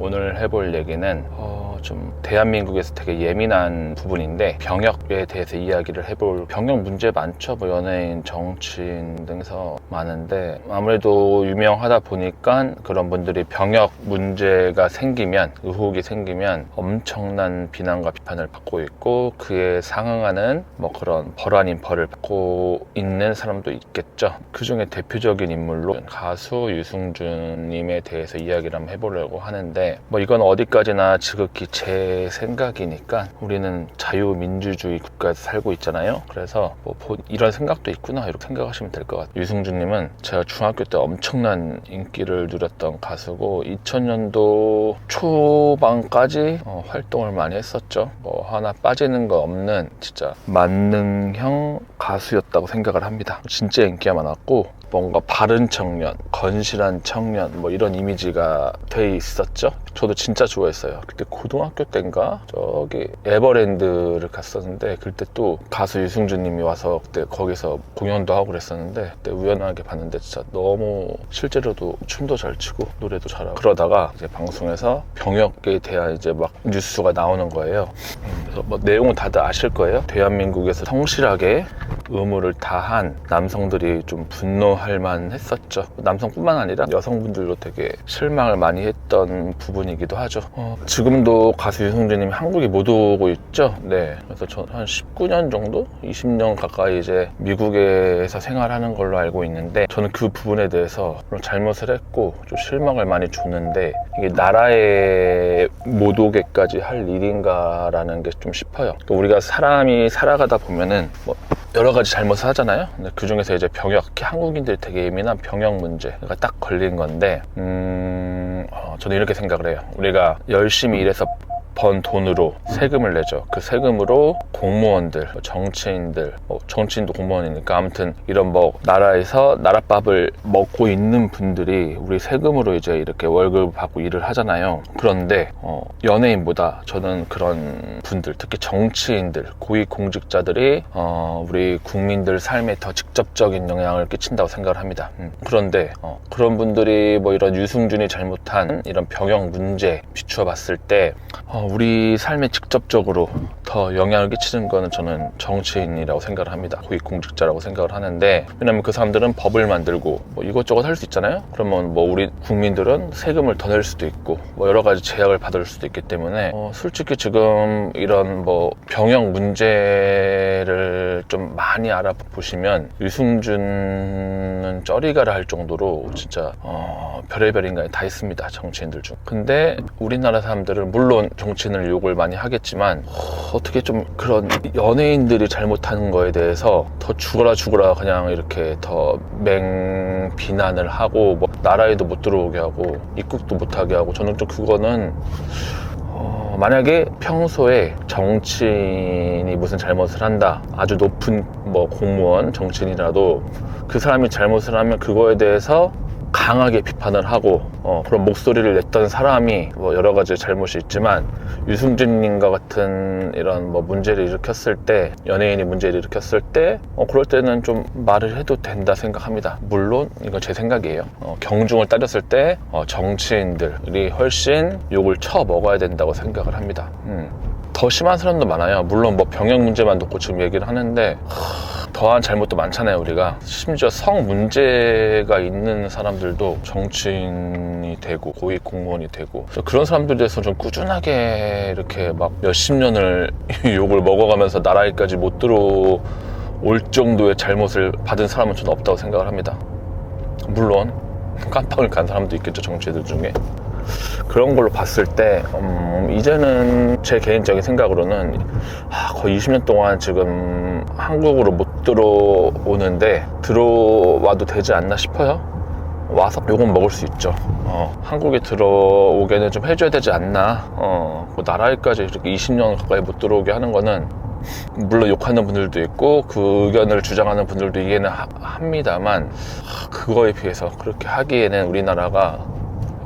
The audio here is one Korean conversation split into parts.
오늘 해볼 얘기는 좀 대한민국에서 되게 예민한 부분인데 병역에 대해서 이야기를 해볼. 병역 문제 많죠. 뭐 연예인, 정치인 등에서 많은데 아무래도 유명하다 보니까 그런 분들이 병역 문제가 생기면, 의혹이 생기면 엄청난 비난과 비판을 받고 있고 그에 상응하는 뭐 그런 벌 아닌 벌을 받고 있는 사람도 있겠죠. 그 중에 대표적인 인물로 가수 유승준님에 대해서 이야기를 한번 해보려고 하는데, 뭐 이건 어디까지나 지극히 제 생각이니까, 우리는 자유민주주의 국가에서 살고 있잖아요. 그래서 뭐 이런 생각도 있구나 이렇게 생각하시면 될 것 같아요. 유승준님은 제가 중학교 때 엄청난 인기를 누렸던 가수고 2000년도 초반까지 활동을 많이 했었죠. 뭐 하나 빠지는 거 없는 진짜 만능형 가수였다고 생각을 합니다. 진짜 인기가 많았고 뭔가 바른 청년, 건실한 청년 뭐 이런 이미지가 돼 있었죠. 저도 진짜 좋아했어요. 그때 고등학교 때인가 저기 에버랜드를 갔었는데, 그때 또 가수 유승준님이 와서 그때 거기서 공연도 하고 그랬었는데, 그때 우연하게 봤는데 진짜 너무 실제로도 춤도 잘 추고 노래도 잘하고, 그러다가 이제 방송에서 병역에 대한 이제 막 뉴스가 나오는 거예요. 그래서 뭐 내용은 다들 아실 거예요. 대한민국에서 성실하게 의무를 다한 남성들이 좀 분노할 만 했었죠. 남성뿐만 아니라 여성분들도 되게 실망을 많이 했던 부분이기도 하죠. 지금도 가수 유승준님이 한국에 못 오고 있죠. 네, 그래서 저 한 19년 정도? 20년 가까이 이제 미국에서 생활하는 걸로 알고 있는데, 저는 그 부분에 대해서 잘못을 했고 좀 실망을 많이 줬는데, 이게 나라에 못 오게까지 할 일인가라는 게 좀 싶어요. 또 우리가 사람이 살아가다 보면은 뭐 여러 가지 잘못을 하잖아요. 근데 그 중에서 이제 병역, 한국인들이 되게 예민한 병역 문제가 딱 걸린 건데, 저는 이렇게 생각을 해요. 우리가 열심히 일해서 번 돈으로 세금을 내죠. 그 세금으로 공무원들, 정치인들, 정치인도 공무원이니까 아무튼 이런 뭐 나라에서 나랏밥을 먹고 있는 분들이 우리 세금으로 이제 이렇게 월급 받고 일을 하잖아요. 그런데 연예인보다 저는 그런 분들, 특히 정치인들, 고위공직자들이 우리 국민들 삶에 더 직접적인 영향을 끼친다고 생각을 합니다. 그런데 그런 분들이 뭐 이런 유승준이 잘못한 이런 병역 문제 비추어 봤을 때 우리 삶에 직접적으로 더 영향을 끼치는 거는 저는 정치인이라고 생각을 합니다. 고위공직자라고 생각을 하는데, 왜냐면 그 사람들은 법을 만들고 뭐 이것저것 할 수 있잖아요. 그러면 뭐 우리 국민들은 세금을 더 낼 수도 있고 뭐 여러 가지 제약을 받을 수도 있기 때문에 솔직히 지금 이런 뭐 병역 문제를 좀 많이 알아보시면 유승준은 쩌리가라 할 정도로 진짜 별의별 인간이 다 있습니다. 정치인들 중. 근데 우리나라 사람들은 물론 정치인을 욕을 많이 하겠지만 어떻게 좀 그런 연예인들이 잘못하는 거에 대해서 더 죽어라 그냥 이렇게 더 맹비난을 하고 뭐 나라에도 못 들어오게 하고 입국도 못하게 하고, 저는 좀 그거는 만약에 평소에 정치인이 무슨 잘못을 한다, 아주 높은 뭐 공무원, 정치인이라도 그 사람이 잘못을 하면 그거에 대해서 강하게 비판을 하고 그런 목소리를 냈던 사람이 뭐 여러 가지 잘못이 있지만, 유승준님과 같은 이런 뭐 문제를 일으켰을 때, 연예인이 문제를 일으켰을 때 그럴 때는 좀 말을 해도 된다 생각합니다. 물론 이건 제 생각이에요. 경중을 따졌을 때 정치인들이 훨씬 욕을 쳐 먹어야 된다고 생각을 합니다. 더 심한 사람도 많아요. 물론 뭐 병역 문제만 놓고 지금 얘기를 하는데 더한 잘못도 많잖아요. 우리가 심지어 성 문제가 있는 사람들도 정치인이 되고 고위 공무원이 되고, 그래서 그런 사람들에 대해서 좀 꾸준하게 이렇게 막 몇십 년을 욕을 먹어가면서 나라에까지 못 들어올 정도의 잘못을 받은 사람은 저는 없다고 생각을 합니다. 물론 깜빵을 간 사람도 있겠죠, 정치인들 중에. 그런 걸로 봤을 때 이제는 제 개인적인 생각으로는 거의 20년 동안 지금 한국으로 못 들어오는데 들어와도 되지 않나 싶어요. 와서 욕은 먹을 수 있죠. 한국에 들어오게는 좀 해줘야 되지 않나. 그 나라에까지 이렇게 20년 가까이 못 들어오게 하는 거는, 물론 욕하는 분들도 있고 그 의견을 주장하는 분들도 이해는 합니다만, 그거에 비해서 그렇게 하기에는 우리나라가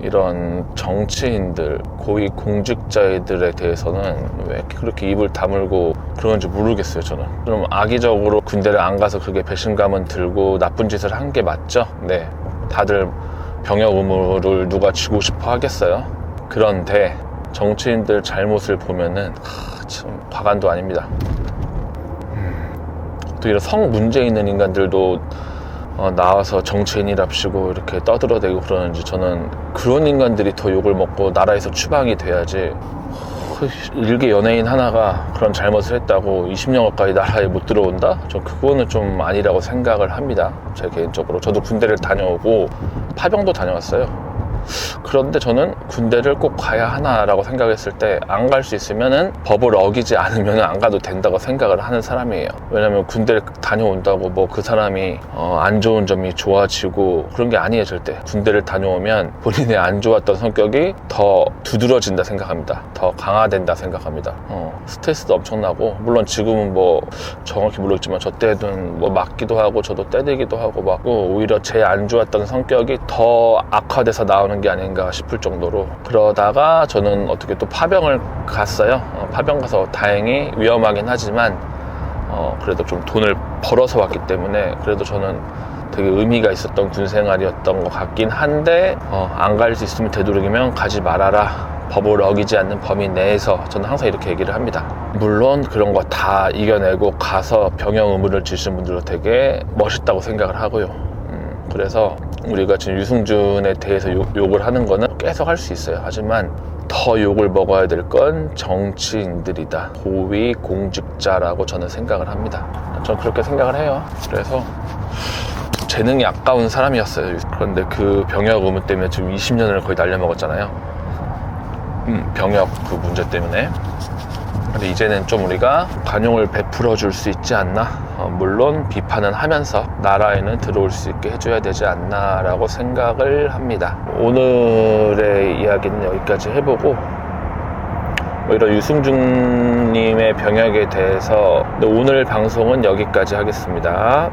이런 정치인들, 고위 공직자들에 대해서는 왜 그렇게 입을 다물고 그런지 모르겠어요. 저는 좀 악의적으로 군대를 안 가서 그게 배신감은 들고 나쁜 짓을 한 게 맞죠. 네, 다들 병역 의무를 누가 지고 싶어 하겠어요. 그런데 정치인들 잘못을 보면은 참 과간도 아닙니다. 또 이런 성 문제 있는 인간들도 나와서 정치인이랍시고 이렇게 떠들어대고 그러는지, 저는 그런 인간들이 더 욕을 먹고 나라에서 추방이 돼야지, 일개 연예인 하나가 그런 잘못을 했다고 20년 가까이 나라에 못 들어온다? 저 그거는 좀 아니라고 생각을 합니다. 제 개인적으로. 저도 군대를 다녀오고 파병도 다녀왔어요. 그런데 저는 군대를 꼭 가야 하나라고 생각했을 때, 안 갈 수 있으면은 법을 어기지 않으면 안 가도 된다고 생각을 하는 사람이에요. 왜냐면 군대를 다녀온다고 뭐 그 사람이 안 좋은 점이 좋아지고 그런 게 아니에요. 절대. 군대를 다녀오면 본인의 안 좋았던 성격이 더 두드러진다 생각합니다. 더 강화된다 생각합니다. 스트레스도 엄청나고, 물론 지금은 뭐 정확히 모르겠지만 저 때는 뭐 맞기도 하고 저도 때리기도 하고 막, 오히려 제 안 좋았던 성격이 더 악화돼서 나오는 게 아닌가 싶을 정도로. 그러다가 저는 어떻게 또 파병을 갔어요. 파병 가서 다행히 위험하긴 하지만 그래도 좀 돈을 벌어서 왔기 때문에 그래도 저는 되게 의미가 있었던 군 생활이었던 것 같긴 한데, 안 갈 수 있으면 되도록이면 가지 말아라. 법을 어기지 않는 범위 내에서. 저는 항상 이렇게 얘기를 합니다. 물론 그런 거 다 이겨내고 가서 병영 의무를 지시는 분들도 되게 멋있다고 생각을 하고요. 그래서 우리가 지금 유승준에 대해서 욕을 하는 거는 계속 할 수 있어요. 하지만 더 욕을 먹어야 될 건 정치인들이다. 고위 공직자라고 저는 생각을 합니다. 저는 그렇게 생각을 해요. 그래서 재능이 아까운 사람이었어요. 그런데 그 병역 의무 때문에 지금 20년을 거의 날려먹었잖아요. 병역 그 문제 때문에. 근데 이제는 좀 우리가 관용을 베풀어 줄 수 있지 않나. 물론 비판은 하면서 나라에는 들어올 수 있게 해줘야 되지 않나 라고 생각을 합니다. 오늘의 이야기는 여기까지 해보고, 이런 유승준님의 병역에 대해서 오늘 방송은 여기까지 하겠습니다.